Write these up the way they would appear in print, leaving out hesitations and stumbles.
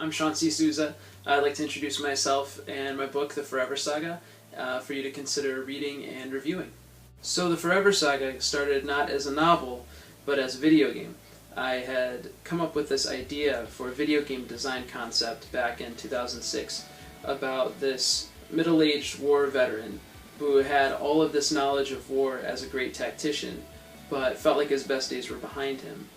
I'm Sousa. I'd like to introduce myself and my book, The Forever Saga, for you to consider reading and reviewing. So The Forever Saga started not as a novel, but as a video game. I had come up with this idea for a video game design concept back in 2006 about this middle-aged war veteran who had all of this knowledge of war as a great tactician, but felt like his best days were behind him.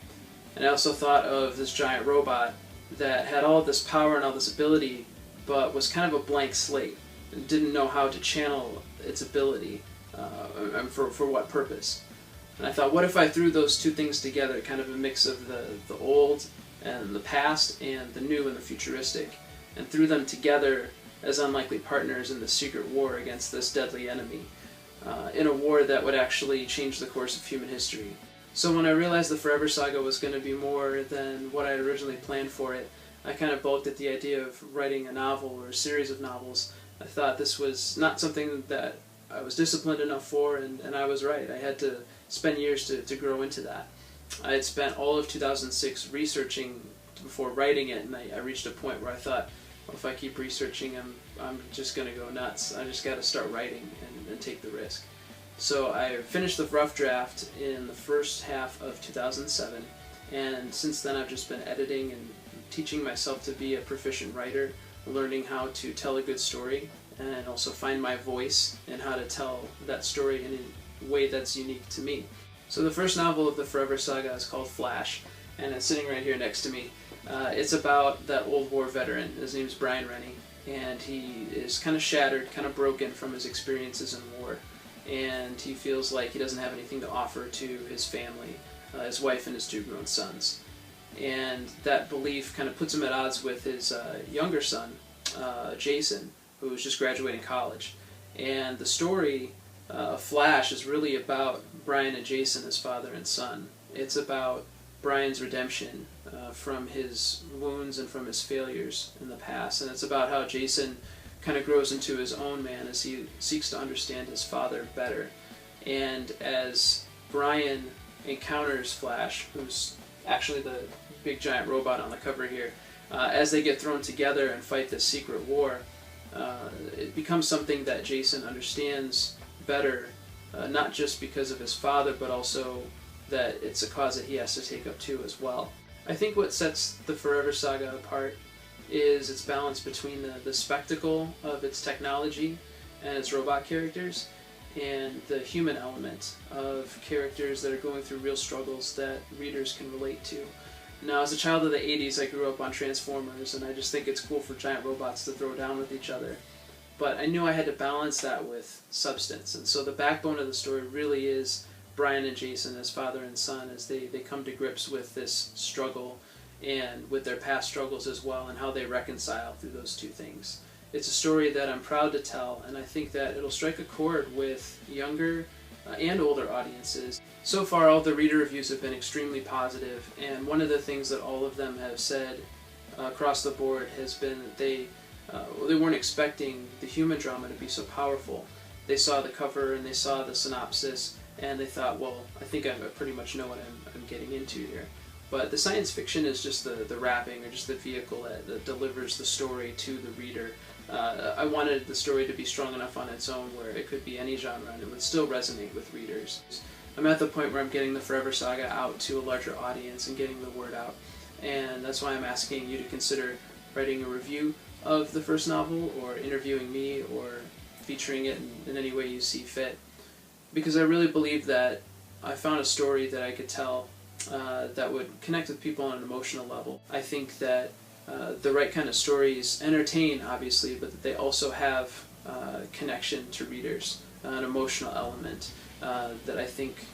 And I also thought of this giant robot that had all of this power and all this ability, but was kind of a blank slate and didn't know how to channel its ability and for what purpose. And I thought, what if I threw those two things together, kind of a mix of the old and the past and the new and the futuristic, and threw them together as unlikely partners in the secret war against this deadly enemy, in a war that would actually change the course of human history. So when I realized the Forever Saga was going to be more than what I had originally planned for it, I kind of balked at the idea of writing a novel or a series of novels. I thought this was not something that I was disciplined enough for, and I was right. I had to spend years to grow into that. I had spent all of 2006 researching before writing it, and I reached a point where I thought, well, if I keep researching, I'm just going to go nuts. I just got to start writing and take the risk. So I finished the rough draft in the first half of 2007, and since then I've just been editing and teaching myself to be a proficient writer, learning how to tell a good story, and also find my voice and how to tell that story in a way that's unique to me. So the first novel of the Forever Saga is called Flash, and it's sitting right here next to me. It's about that old war veteran. His name's Brian Rennie, and he is kind of shattered, kind of broken from his experiences in war. And he feels like he doesn't have anything to offer to his family, his wife and his two grown sons. And that belief kind of puts him at odds with his younger son, Jason, who is just graduating college. And the story, Flash, is really about Brian and Jason as father and son. It's about Brian's redemption from his wounds and from his failures in the past. And it's about how Jason kind of grows into his own man as he seeks to understand his father better. And as Brian encounters Flash, who's actually the big giant robot on the cover here, as they get thrown together and fight this secret war, it becomes something that Jason understands better, not just because of his father, but also that it's a cause that he has to take up too as well. I think what sets the Forever Saga apart is its balance between the spectacle of its technology and its robot characters, and the human element of characters that are going through real struggles that readers can relate to. Now, as a child of the 80s, I grew up on Transformers, and I just think it's cool for giant robots to throw down with each other. But I knew I had to balance that with substance, and so the backbone of the story really is Brian and Jason as father and son, as they come to grips with this struggle and with their past struggles as well, and how they reconcile through those two things. It's a story that I'm proud to tell, and I think that it'll strike a chord with younger and older audiences. So far, all the reader reviews have been extremely positive, and one of the things that all of them have said across the board has been that they weren't expecting the human drama to be so powerful. They saw the cover and they saw the synopsis, and they thought, well, I think I pretty much know what I'm getting into here. But the science fiction is just the wrapping, or just the vehicle that delivers the story to the reader. I wanted the story to be strong enough on its own where it could be any genre and it would still resonate with readers. I'm at the point where I'm getting the Forever Saga out to a larger audience and getting the word out. And that's why I'm asking you to consider writing a review of the first novel, or interviewing me, or featuring it in any way you see fit. Because I really believe that I found a story that I could tell that would connect with people on an emotional level. I think that the right kind of stories entertain, obviously, but that they also have connection to readers, an emotional element that I think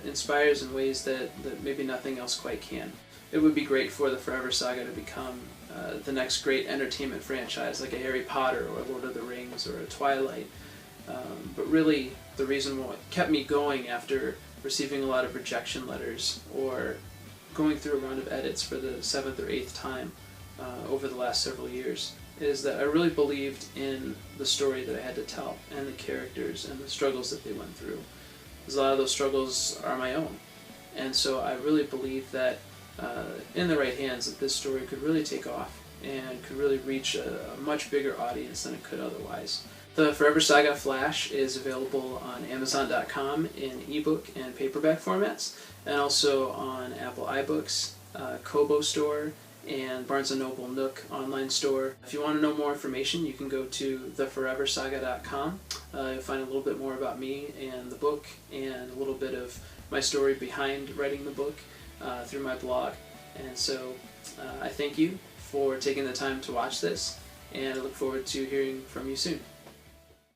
inspires in ways that maybe nothing else quite can. It would be great for the Forever Saga to become the next great entertainment franchise, like a Harry Potter or a Lord of the Rings or a Twilight. But really, the reason what kept me going after receiving a lot of rejection letters, or going through a round of edits for the 7th or 8th time over the last several years, is that I really believed in the story that I had to tell, and the characters and the struggles that they went through. Because a lot of those struggles are my own. And so I really believe that in the right hands, that this story could really take off and could really reach a much bigger audience than it could otherwise. The Forever Saga Flash is available on Amazon.com in ebook and paperback formats, and also on Apple iBooks, Kobo Store, and Barnes & Noble Nook online store. If you want to know more information, you can go to theforeversaga.com. You'll find a little bit more about me and the book, and a little bit of my story behind writing the book through my blog. And so I thank you for taking the time to watch this, and I look forward to hearing from you soon.